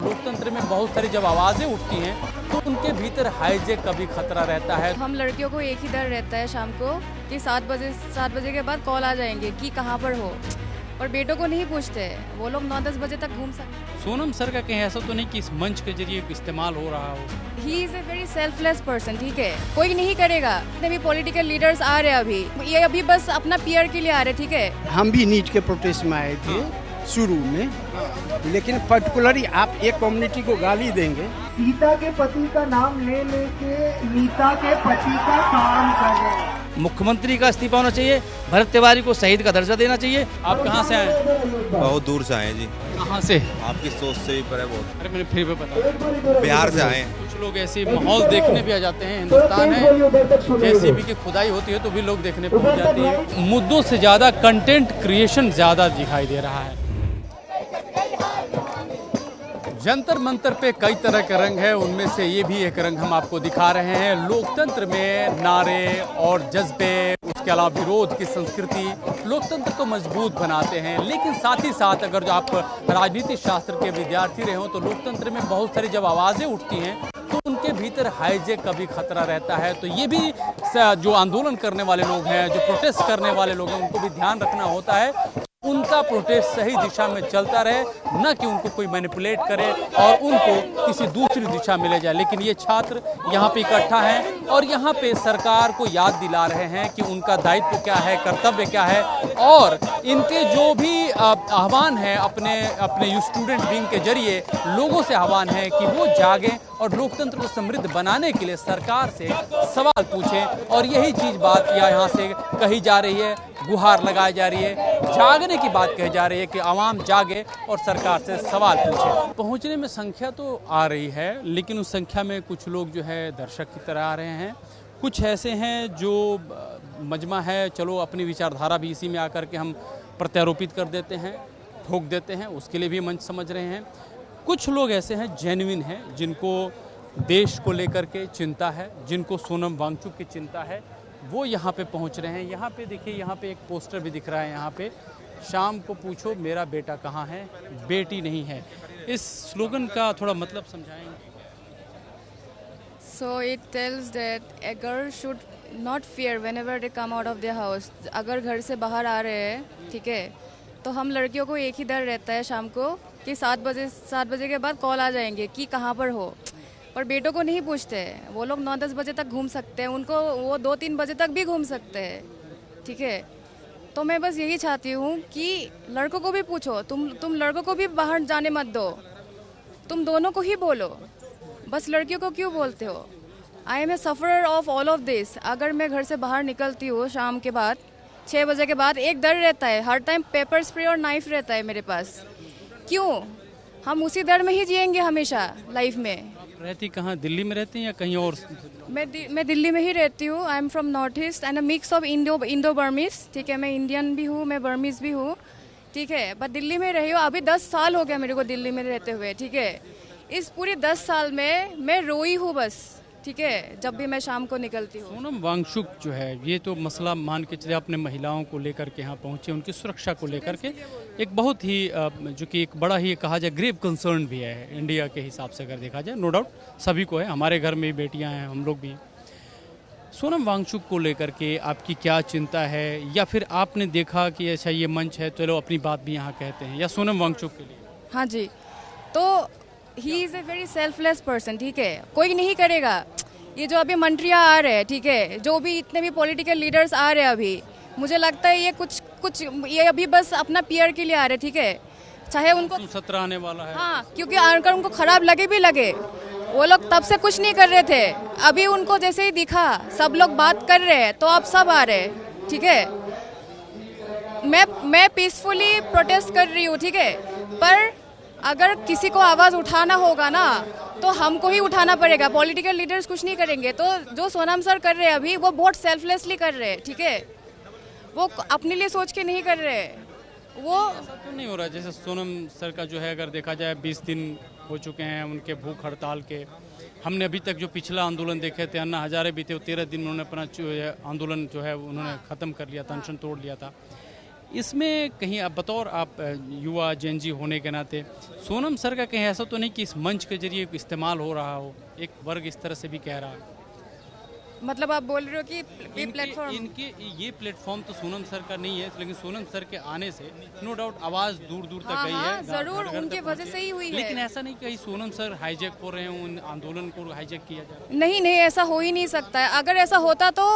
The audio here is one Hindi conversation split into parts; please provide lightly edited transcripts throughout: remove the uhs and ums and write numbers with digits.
लोकतंत्र में बहुत सारी जब आवाज़ें उठती हैं तो उनके भीतर हाईजेक का भी खतरा रहता है। हम लड़कियों को एक ही डर रहता है शाम को कि 7 बजे के बाद कॉल आ जाएंगे कि कहाँ पर हो, और बेटों को नहीं पूछते, वो लोग 9-10 बजे तक घूम सकते। सोनम सर का कहीं ऐसा तो नहीं कि इस मंच के जरिए इस्तेमाल हो रहा हो? He is a very selfless person, ठीक है, कोई नहीं करेगा। जितने भी पॉलिटिकल लीडर्स आ रहे हैं अभी, ये अभी बस अपना पीआर के लिए आ रहे, ठीक है। हम भी नीट के प्रोटेस्ट में आए थे शुरू में, लेकिन पर्टिकुलरली आप एक कम्युनिटी को गाली देंगे। सीता के पति का नाम ले लेके नीता के पति का काम कर रहे हैं। मुख्यमंत्री का इस्तीफा होना चाहिए, भरत तिवारी को शहीद का दर्जा देना चाहिए। आप कहाँ से आए? बहुत दूर से आए जी। कहाँ से? आपकी सोच से भी परे बहुत। अरे मैंने फिर भी बता, बिहार से आए। कुछ लोग ऐसे माहौल देखने भी आ जाते हैं। हिंदुस्तान है, जेसीबी की खुदाई होती है तो भी लोग देखने पहुंच जाते हैं। मुद्दों से ज़्यादा कंटेंट क्रिएशन ज़्यादा दिखाई दे रहा है। जंतर मंतर पे कई तरह के रंग है, उनमें से ये भी एक रंग हम आपको दिखा रहे हैं। लोकतंत्र में नारे और जज्बे, उसके अलावा विरोध की संस्कृति लोकतंत्र को मजबूत बनाते हैं। लेकिन साथ ही साथ अगर जो आप राजनीति शास्त्र के विद्यार्थी रहे हो तो लोकतंत्र में बहुत सारी जब आवाज़ें उठती हैं तो उनके भीतर हाईजेक का भी खतरा रहता है। तो ये भी जो आंदोलन करने वाले लोग हैं, जो प्रोटेस्ट करने वाले लोग हैं, उनको भी ध्यान रखना होता है उनका प्रोटेस्ट सही दिशा में चलता रहे, न कि उनको कोई मैनिपुलेट करे और उनको किसी दूसरी दिशा में ले जाए। लेकिन ये छात्र यहाँ पे इकट्ठा हैं और यहाँ पे सरकार को याद दिला रहे हैं कि उनका दायित्व क्या है, कर्तव्य क्या है, और इनके जो भी आह्वान है अपने स्टूडेंट विंग के जरिए लोगों से आह्वान है कि वो जागें और लोकतंत्र को समृद्ध बनाने के लिए सरकार से सवाल पूछें। और यही चीज़ बात यहाँ से कही जा रही है, गुहार लगाई जा रही है, जागने की बात कही जा रही है कि आवाम जागे और सरकार से सवाल पूछे। पहुंचने में संख्या तो आ रही है, लेकिन उस संख्या में कुछ लोग जो है दर्शक की तरह आ रहे हैं, कुछ ऐसे हैं जो मजमा है, चलो अपनी विचारधारा भी इसी में आकर के हम प्रत्यारोपित कर देते हैं, ठोक देते हैं, उसके लिए भी मंच समझ रहे हैं। कुछ लोग ऐसे हैं जेन्युइन हैं, जिनको देश को लेकर के चिंता है, जिनको सोनम वांगचुक की चिंता है, वो यहाँ पे पहुँच रहे हैं। यहाँ पे देखिए, यहाँ पे एक पोस्टर भी दिख रहा है, यहाँ पे शाम को पूछो मेरा बेटा कहाँ है, बेटी नहीं है। इस स्लोगन का थोड़ा मतलब समझाएंगे? So it tells that a girl should not fear whenever they come out of their house. अगर घर से बाहर आ रहे हैं, ठीक है, तो हम लड़कियों को एक ही डर रहता है शाम को कि 7 बजे के बाद कॉल आ जाएंगे कि कहाँ पर हो, पर बेटों को नहीं पूछते, वो लोग 9-10 बजे तक घूम सकते हैं, उनको वो 2-3 बजे तक भी घूम सकते हैं, ठीक है। तो मैं बस यही चाहती हूँ कि लड़कों को भी पूछो, तुम लड़कों को भी बाहर जाने मत दो, तुम दोनों को ही बोलो, बस लड़कियों को क्यों बोलते हो? I am a sufferer of all of this. अगर मैं घर से बाहर निकलती हूँ शाम के बाद 6 बजे के बाद, एक डर रहता है, हर टाइम पेपर स्प्रे और नाइफ रहता है मेरे पास। क्यों? हम उसी डर में ही जिएंगे हमेशा लाइफ में। रहती कहाँ, दिल्ली में रहती हैं या कहीं और? मैं दिल्ली में ही रहती हूँ। I am from north east and a mix of Indo Burmese, ठीक है, मैं इंडियन भी हूँ, मैं बर्मीज भी हूँ, ठीक है, बट दिल्ली में रही हूँ। अभी 10 साल हो गया मेरे को दिल्ली में रहते हुए, ठीक है। इस पूरी 10 साल में मैं रोई हूँ बस, ठीक है, जब भी मैं शाम को निकलती हूँ। सोनम वांगचुक जो है, ये तो मसला मान के चले अपने महिलाओं को लेकर के यहाँ पहुँचे, उनकी सुरक्षा को लेकर के एक बहुत ही जो कि एक बड़ा ही कहा जाए ग्रेव कंसर्न भी है इंडिया के हिसाब से अगर देखा जाए। नो डाउट सभी को है, हमारे घर में भी बेटियाँ हैं, हम लोग भी हैं। सोनम वांगचुक को लेकर के आपकी क्या चिंता है, या फिर आपने देखा कि अच्छा ये मंच है, चलो अपनी बात भी यहाँ कहते हैं, या सोनम वांगचुक के लिए? हाँ जी, तो he is a very selfless person, ठीक है, कोई नहीं करेगा। ये जो अभी मंत्रियाँ आ रहे हैं, ठीक है, जो भी इतने भी पॉलिटिकल लीडर्स आ रहे हैं अभी, मुझे लगता है ये कुछ ये अभी बस अपना पीआर के लिए आ रहे हैं, ठीक है, चाहे उनको 17 आने वाला है। हाँ, क्योंकि आकर उनको खराब लगे भी लगे, वो लोग तब से कुछ नहीं कर रहे थे, अभी उनको जैसे ही दिखा सब लोग बात कर रहे हैं तो अब सब आ रहे हैं, ठीक है। मैं पीसफुली प्रोटेस्ट कर रही हूँ, ठीक है, पर अगर किसी को आवाज़ उठाना होगा ना तो हमको ही उठाना पड़ेगा, पॉलिटिकल लीडर्स कुछ नहीं करेंगे। तो जो सोनम सर कर रहे हैं अभी, वो बहुत सेल्फलेसली कर रहे हैं, ठीक है, वो अपने लिए सोच के नहीं कर रहे हैं। वो ऐसा तो नहीं हो रहा जैसे सोनम सर का जो है, अगर देखा जाए 20 दिन हो चुके हैं उनके भूख हड़ताल के। हमने अभी तक जो पिछला आंदोलन देखे थे, अन्ना हजारे भी थे, 13 दिन उन्होंने अपना आंदोलन जो है उन्होंने ख़त्म कर लिया था, अनशन तोड़ लिया था। इसमें कहीं आप बतौर आप युवा जेनजी होने के नाते सोनम सर का कहीं ऐसा तो नहीं कि इस मंच के जरिए इस्तेमाल हो रहा हो, एक वर्ग इस तरह से भी कह रहा है? मतलब आप बोल रहे हो कि ये प्लेटफॉर्म इनके ये प्लेटफॉर्म तो सोनम सर का नहीं है, लेकिन सोनम सर के आने से नो डाउट आवाज दूर दूर तक गई है, जरूर घर-घर तक उनके वजह पहुंची से ही हुई है। लेकिन ऐसा नहीं कहीं सोनम सर हाईजैक हो रहे हैं, उन आंदोलन को हाईजैक किया जा रहा है। नहीं नहीं, ऐसा हो ही नहीं सकता है। अगर ऐसा होता तो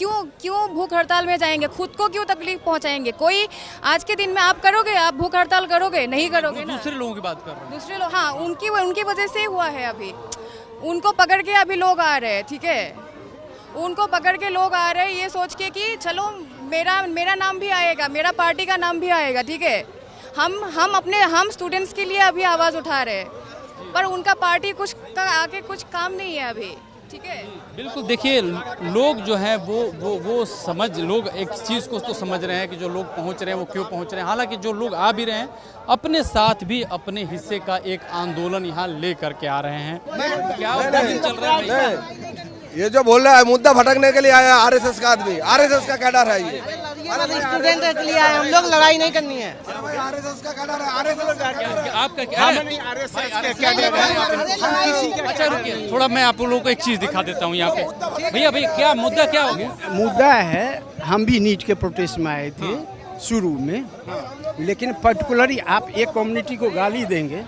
क्यों भूख हड़ताल में जाएंगे, खुद को क्यों तकलीफ पहुंचाएंगे? कोई आज के दिन में आप करोगे, आप भूख हड़ताल करोगे? नहीं करोगे ना। दूसरे लोगों की बात कर रहे हैं। दूसरे लोग, हाँ, उनकी वजह से हुआ है। अभी उनको पकड़ के अभी लोग आ रहे हैं, ठीक है, उनको पकड़ के लोग आ रहे हैं ये सोच के कि चलो मेरा नाम भी आएगा, मेरा पार्टी का नाम भी आएगा, ठीक है। हम स्टूडेंट्स के लिए अभी आवाज़ उठा रहे हैं, पर उनका पार्टी कुछ का आके कुछ काम नहीं है अभी, ठीक है। बिल्कुल, देखिए लोग जो हैं वो लोग एक चीज़ को तो समझ रहे हैं कि जो लोग पहुंच रहे हैं वो क्यों पहुंच रहे हैं। हालांकि जो लोग आ भी रहे हैं अपने साथ भी अपने हिस्से का एक आंदोलन यहाँ ले करके आ रहे हैं। क्या चल रहा है भैया? ये जो बोल रहा है मुद्दा भटकने के लिए आया आरएसएस का आदमी, आरएसएस का कैडर है ये। स्टूडेंट के लिए आए हम लोग, लड़ाई नहीं करनी है। आरएसएस का कैडर है, आरएसएस आपका क्या अच्छा रुकिए थोड़ा, मैं आप लोगों को एक चीज़ दिखा देता हूँ यहाँ पे। भैया क्या मुद्दा क्या हो गया? मुद्दा है, हम भी नीट के प्रोटेस्ट में आए थे शुरू में, लेकिन पर्टिकुलरली आप एक कम्युनिटी को गाली देंगे।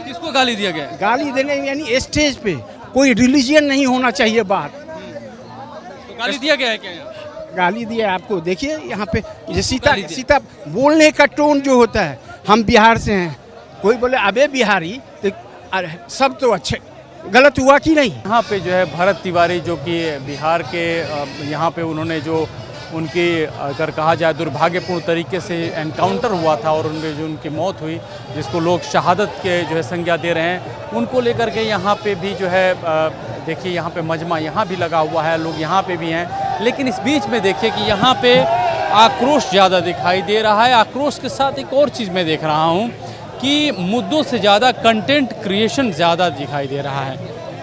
किसको गाली दिया गया? गाली देंगे यानी स्टेज पे कोई रिलीजियन नहीं होना चाहिए बात। तो गाली दिया गया है क्या यहाँ? गाली दिया आपको, देखिए यहाँ पे ये सीता बोलने का टोन जो होता है, हम बिहार से हैं, कोई बोले अबे बिहारी, तो सब तो अच्छे, गलत हुआ कि नहीं? यहाँ पे जो है भरत तिवारी जो कि बिहार के यहाँ पे उन्होंने जो उनकी अगर कहा जाए दुर्भाग्यपूर्ण तरीके से एनकाउंटर हुआ था और उनमें जो उनकी मौत हुई, जिसको लोग शहादत के जो है संज्ञा दे रहे हैं, उनको लेकर के यहाँ पे भी जो है देखिए यहाँ पे मजमा यहाँ भी लगा हुआ है, लोग यहाँ पे भी हैं। लेकिन इस बीच में देखिए कि यहाँ पे आक्रोश ज़्यादा दिखाई दे रहा है। आक्रोश के साथ एक और चीज़ मैं देख रहा हूँ कि मुद्दों से ज़्यादा कंटेंट क्रिएशन ज़्यादा दिखाई दे रहा है।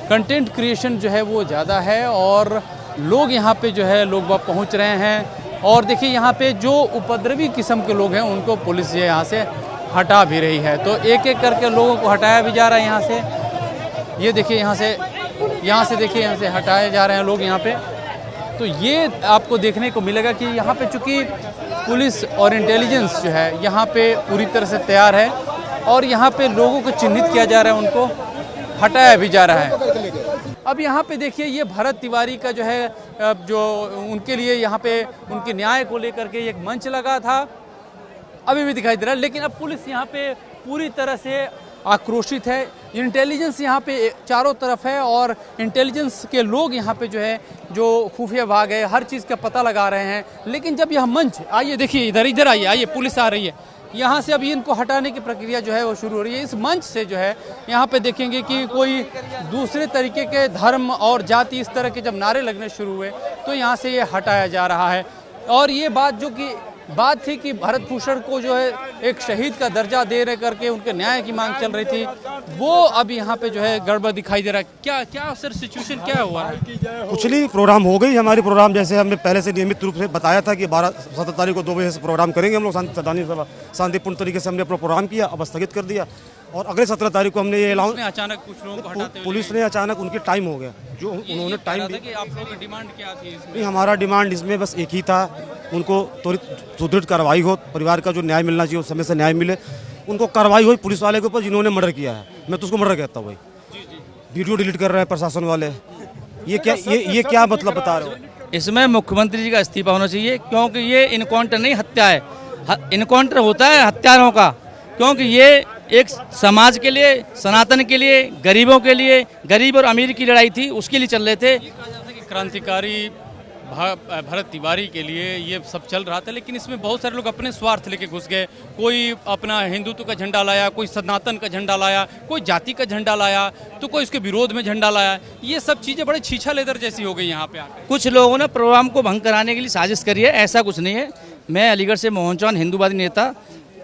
कंटेंट क्रिएशन जो है वो ज़्यादा है और लोग यहाँ पे जो है लोग वह पहुँच रहे हैं। और देखिए यहाँ पे जो उपद्रवी किस्म के लोग हैं उनको पुलिस यहाँ से हटा भी रही है, तो एक एक करके लोगों को हटाया भी जा रहा है यहाँ से। ये देखिए यहाँ से देखिए यहाँ से हटाए जा रहे हैं लोग यहाँ पे। तो ये आपको देखने को मिलेगा कि यहाँ पे चूँकि पुलिस और इंटेलिजेंस जो है यहाँ पे पूरी तरह से तैयार है और यहाँ पे लोगों को चिन्हित किया जा रहा है, उनको हटाया भी जा रहा है। अब यहाँ पे देखिए ये भरत तिवारी का जो है जो उनके लिए यहाँ पे उनके न्याय को लेकर के एक मंच लगा था, अभी भी दिखाई दे रहा है। लेकिन अब पुलिस यहाँ पे पूरी तरह से आक्रोशित है। इंटेलिजेंस यहाँ पे चारों तरफ है और इंटेलिजेंस के लोग यहाँ पे जो है जो खुफिया भाग है, हर चीज़ का पता लगा रहे हैं। लेकिन जब यह मंच, आइए देखिए इधर आइए, पुलिस आ रही है यहाँ से। अभी इनको हटाने की प्रक्रिया जो है वो शुरू हो रही है। इस मंच से जो है यहाँ पे देखेंगे कि कोई दूसरे तरीके के धर्म और जाति इस तरह के जब नारे लगने शुरू हुए तो यहाँ से ये हटाया जा रहा है। और ये बात जो कि बात थी कि भरत भूषण को जो है एक शहीद का दर्जा दे रहे करके उनके न्याय की मांग चल रही थी, वो अब यहाँ पे जो है गड़बड़ दिखाई दे रहा है। क्या सर सिचुएशन क्या हुआ है? कुछ नहीं, प्रोग्राम हो गई हमारी। प्रोग्राम जैसे हमने पहले से नियमित रूप से बताया था कि 17 तारीख को 2 बजे से प्रोग्राम करेंगे हम लोग शांतिपूर्ण तरीके से हमने अपना प्रोग्राम किया, अब स्थगित कर दिया। और अगले 17 तारीख को हमने ये अलाउंस, अचानक कुछ लोगों को हटाते हुए पुलिस ने अचानक उनकी टाइम हो गया, जो उन्होंने टाइम दिया कि आप लोगों की डिमांड क्या थी इसमें? नहीं, हमारा डिमांड इसमें बस एक ही था, उनको त्वरित सुदृढ़ कार्रवाई हो, परिवार का जो न्याय मिलना चाहिए उस समय से न्याय मिले, उनको कार्रवाई हो पुलिस वाले के ऊपर जिन्होंने मर्डर किया है। मैं तो उसको मर्डर कहता हूँ भाई। वीडियो डिलीट कर रहे हैं प्रशासन वाले, ये क्या मतलब बता रहे हो? इसमें मुख्यमंत्री जी का इस्तीफा होना चाहिए, क्योंकि ये इनकाउंटर नहीं, हत्या है। इनकाउंटर होता है हत्यारों का, क्योंकि ये एक समाज के लिए, सनातन के लिए, गरीबों के लिए, गरीब और अमीर की लड़ाई थी, उसके लिए चल रहे थे। क्रांतिकारी भरत तिवारी के लिए ये सब चल रहा था, लेकिन इसमें बहुत सारे लोग अपने स्वार्थ लेके घुस गए। कोई अपना हिंदुत्व का झंडा लाया, कोई सनातन का झंडा लाया, कोई जाति का झंडा लाया, तो कोई उसके विरोध में झंडा लाया। ये सब चीज़ें बड़े छीछा लेदर जैसी हो गई यहाँ पे आकर। कुछ लोगों ने प्रोग्राम को भंग कराने के लिए साजिश करी है, ऐसा कुछ नहीं है। मैं अलीगढ़ से मोहन चौहान, हिंदूवादी नेता,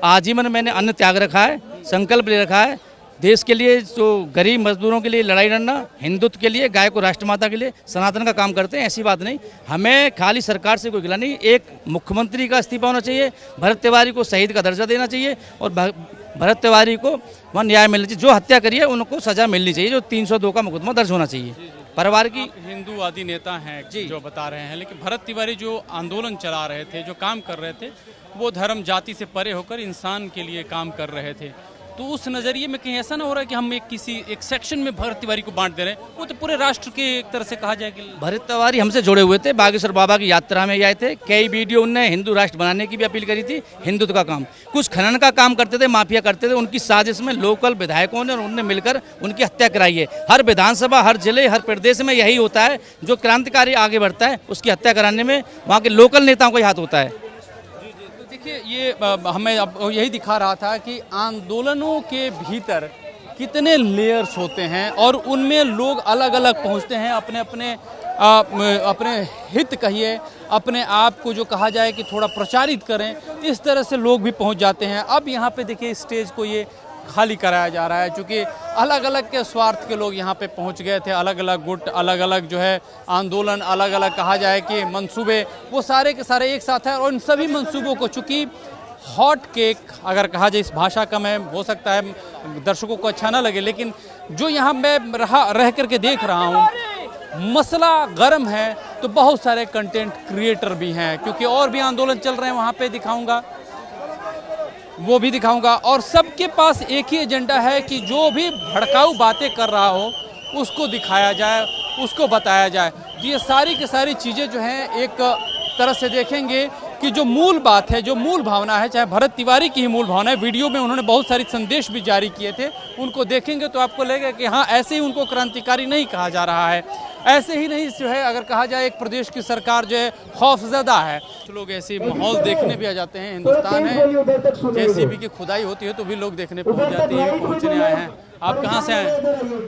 आजीवन मैंने अन्न त्याग रखा है, संकल्प ले रखा है देश के लिए, जो गरीब मजदूरों के लिए लड़ाई लड़ना, हिंदुत्व के लिए, गाय को राष्ट्रमाता के लिए, सनातन का काम करते हैं। ऐसी बात नहीं, हमें खाली सरकार से कोई गिला नहीं। एक मुख्यमंत्री का इस्तीफा होना चाहिए, भरत तिवारी को शहीद का दर्जा देना चाहिए और भरत तिवारी को वहाँ न्याय मिलना चाहिए। जो हत्या करी है उनको सजा मिलनी चाहिए, जो 302 का मुकदमा दर्ज होना चाहिए। परिवार की हिंदूवादी नेता हैं जो बता रहे हैं, लेकिन भरत तिवारी जो आंदोलन चला रहे थे, जो काम कर रहे थे, वो धर्म जाति से परे होकर इंसान के लिए काम कर रहे थे। तो उस नज़रिए में कहीं ऐसा ना हो रहा है कि हम एक सेक्शन में भरत तिवारी को बांट दे रहे हैं? वो तो पूरे राष्ट्र के एक तरह से कहा जाए कि भरत तिवारी हमसे जुड़े हुए थे, बागेश्वर बाबा की यात्रा में आए थे। कई वीडियो उनने हिंदू राष्ट्र बनाने की भी अपील करी थी, हिंदुत्व का काम। कुछ खनन का काम करते थे, माफिया करते थे, उनकी साजिश में लोकल विधायकों ने और उनने मिलकर उनकी हत्या कराई है। हर विधानसभा, हर जिले, हर प्रदेश में यही होता है। जो क्रांतिकारी आगे बढ़ता है उसकी हत्या कराने में वहाँ के लोकल नेताओं का ही हाथ होता है। देखिए, ये हमें अब यही दिखा रहा था कि आंदोलनों के भीतर कितने लेयर्स होते हैं और उनमें लोग अलग अलग पहुंचते हैं, अपने हित कहिए, अपने आप को जो कहा जाए कि थोड़ा प्रचारित करें, इस तरह से लोग भी पहुंच जाते हैं। अब यहाँ पे देखिए स्टेज को ये खाली कराया जा रहा है, क्योंकि अलग अलग के स्वार्थ के लोग यहाँ पे पहुँच गए थे। अलग अलग गुट, अलग अलग जो है आंदोलन, अलग अलग कहा जाए कि मंसूबे, वो सारे के सारे एक साथ हैं। और इन सभी मंसूबों को, चूँकि हॉट केक अगर कहा जाए, इस भाषा का मैं हो सकता है दर्शकों को अच्छा ना लगे, लेकिन जो यहाँ मैं रह करके देख रहा हूँ, मसला गर्म है तो बहुत सारे कंटेंट क्रिएटर भी हैं, क्योंकि और भी आंदोलन चल रहे हैं, वहाँ पे दिखाऊंगा, वो भी दिखाऊंगा। और सबके पास एक ही एजेंडा है कि जो भी भड़काऊ बातें कर रहा हो उसको दिखाया जाए, उसको बताया जाए। ये सारी की सारी चीज़ें जो हैं एक तरह से देखेंगे कि जो मूल बात है, जो मूल भावना है, चाहे भरत तिवारी की ही मूल भावना है। वीडियो में उन्होंने बहुत सारे संदेश भी जारी किए थे, उनको देखेंगे तो आपको लगेगा कि हाँ, ऐसे ही उनको क्रांतिकारी नहीं कहा जा रहा है, ऐसे ही नहीं जो है अगर कहा जाए एक प्रदेश की सरकार जो है खौफजदा है। तो लोग ऐसे माहौल देखने भी आ जाते हैं। हिंदुस्तान है, जेसीबी की खुदाई होती है तो भी लोग देखने पहुँच जाते हैं, पहुँचने आए हैं। आप कहाँ से आए?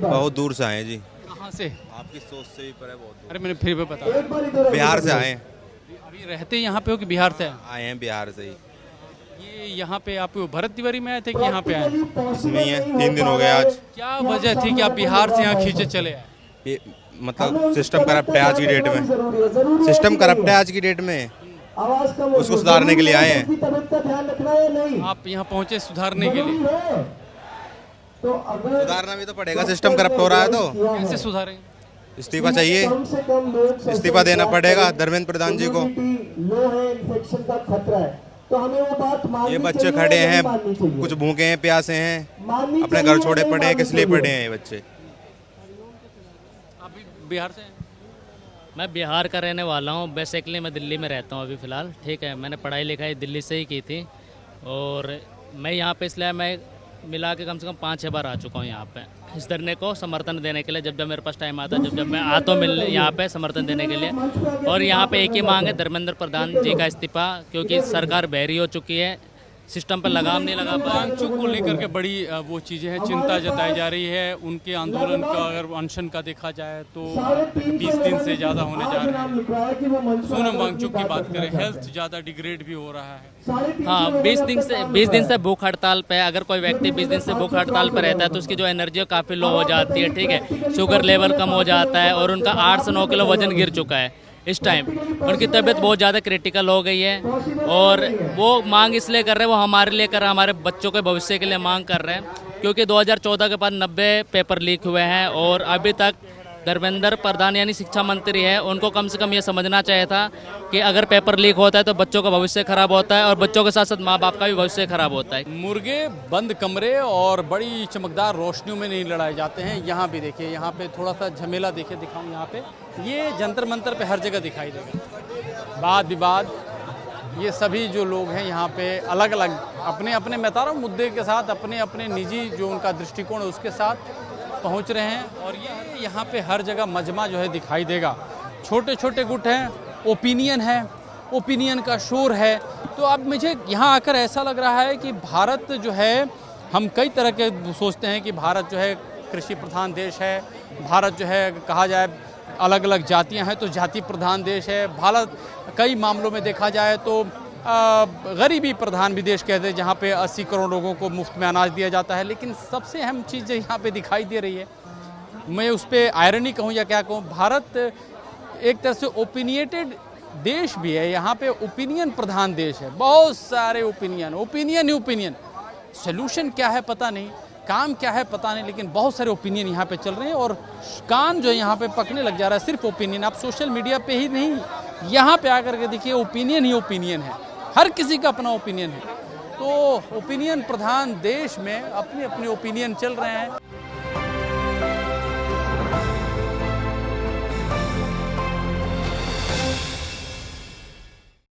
बहुत दूर से आए जी। कहाँ से? आपकी सोच से भी परे बहुत दूर। अरे मैंने फिर भी बता, बिहार से आए। अभी रहते यहाँ पे हो कि बिहार से आए हैं बिहार से ही। ये यहाँ पे आप भरत तिवारी में आए थे कि यहाँ पे आए? इसमें ही है, 3 दिन हो गए आज। क्या वजह थी कि आप बिहार से यहाँ खींचे चले आए? ये मतलब सिस्टम करप्ट है आज की डेट में, सिस्टम करप्ट है आज की डेट में, उसको सुधारने के लिए आए हैं। आप यहाँ पहुँचे सुधारने के लिए? सुधारना भी तो पड़ेगा, सिस्टम करप्ट हो रहा है तो कैसे सुधारेंगे? इस्तीफा चाहिए, इस्तीफा देना पड़ेगा धर्मेंद्र प्रधान जी को। ये बच्चे खड़े हैं, कुछ भूखे हैं, प्यासे हैं, अपने घर छोड़े पड़े हैं, किस लिए पड़े हैं ये बच्चे? आप भी बिहार से हैं? मैं बिहार का रहने वाला हूँ। बेसिकली मैं दिल्ली में रहता हूँ अभी फ़िलहाल, ठीक है। मैंने पढ़ाई लिखाई दिल्ली से ही की थी और मैं यहाँ पे इसलिए मैं मिला के कम से कम 5-6 बार आ चुका हूँ यहाँ पे इस धरने को समर्थन देने के लिए। जब मेरे पास टाइम आता है, जब मैं आता हूँ मिल यहाँ पे समर्थन देने के लिए। और यहाँ पे एक ही मांग है, धर्मेंद्र प्रधान जी का इस्तीफा, क्योंकि सरकार बहरी हो चुकी है, सिस्टम पर लगाम नहीं लगा पा। वांगचुक को लेकर के बड़ी वो चीज़ें हैं, चिंता जताई जा रही है। उनके आंदोलन का अगर अनशन का देखा जाए तो 20 दिन से ज़्यादा होने जा रहे हैं। सोनम वांगचुक की बात करें, हेल्थ ज़्यादा डिग्रेड भी हो रहा है। हाँ, 20 दिन से भूख हड़ताल पे, अगर कोई व्यक्ति 20 दिन से भूख हड़ताल पर रहता है तो उसकी जो एनर्जी काफ़ी लो हो जाती है, ठीक है। शुगर लेवल कम हो जाता है और उनका 8 से 9 किलो वजन गिर चुका है इस टाइम। उनकी तबीयत बहुत ज़्यादा क्रिटिकल हो गई है और वो मांग इसलिए कर रहे हैं, वो हमारे लिए कर रहे हैं, हमारे बच्चों के भविष्य के लिए मांग कर रहे हैं। क्योंकि 2014 के बाद 90 पेपर लीक हुए हैं और अभी तक धर्मेंद्र प्रधान यानी शिक्षा मंत्री है, उनको कम से कम ये समझना चाहिए था कि अगर पेपर लीक होता है तो बच्चों का भविष्य खराब होता है और बच्चों के साथ साथ माँ बाप का भी भविष्य खराब होता है। मुर्गे बंद कमरे और बड़ी चमकदार रोशनियों में नहीं लड़ाए जाते हैं। यहाँ भी देखिए, यहाँ पे थोड़ा सा झमेला देखिए, दिखाऊँ यहाँ पे, ये जंतर मंतर पे हर जगह दिखाई देगा। वाद विवाद, ये सभी जो लोग हैं यहाँ पे अलग अलग अपने अपने मैतारा मुद्दे के साथ, अपने अपने निजी जो उनका दृष्टिकोण है उसके साथ पहुँच रहे हैं। और ये यहाँ पे हर जगह मजमा जो है दिखाई देगा। छोटे छोटे गुट हैं, ओपिनियन है, ओपिनियन का शोर है। तो अब मुझे यहाँ आकर ऐसा लग रहा है कि भारत जो है, हम कई तरह के सोचते हैं कि भारत जो है कृषि प्रधान देश है, भारत जो है कहा जाए अलग अलग जातियां हैं तो जाति प्रधान देश है, भारत कई मामलों में देखा जाए तो गरीबी प्रधान भी देश कहते हैं, जहाँ पे 80 करोड़ लोगों को मुफ्त में अनाज दिया जाता है। लेकिन सबसे अहम चीज़ यहाँ पे दिखाई दे रही है, मैं उस पर आयरनी कहूँ या क्या कहूँ, भारत एक तरह से ओपिनियटेड देश भी है, यहाँ पे ओपिनियन प्रधान देश है। बहुत सारे ओपिनियन सोल्यूशन क्या है पता नहीं, काम क्या है पता नहीं, लेकिन बहुत सारे ओपिनियन यहाँ पे चल रहे हैं और कान जो यहाँ पे पकने लग जा रहा है सिर्फ ओपिनियन। आप सोशल मीडिया पे ही नहीं, यहाँ पे आकर के देखिए ओपिनियन ही ओपिनियन है, हर किसी का अपना ओपिनियन है। तो ओपिनियन प्रधान देश में अपने अपने ओपिनियन चल रहे हैं।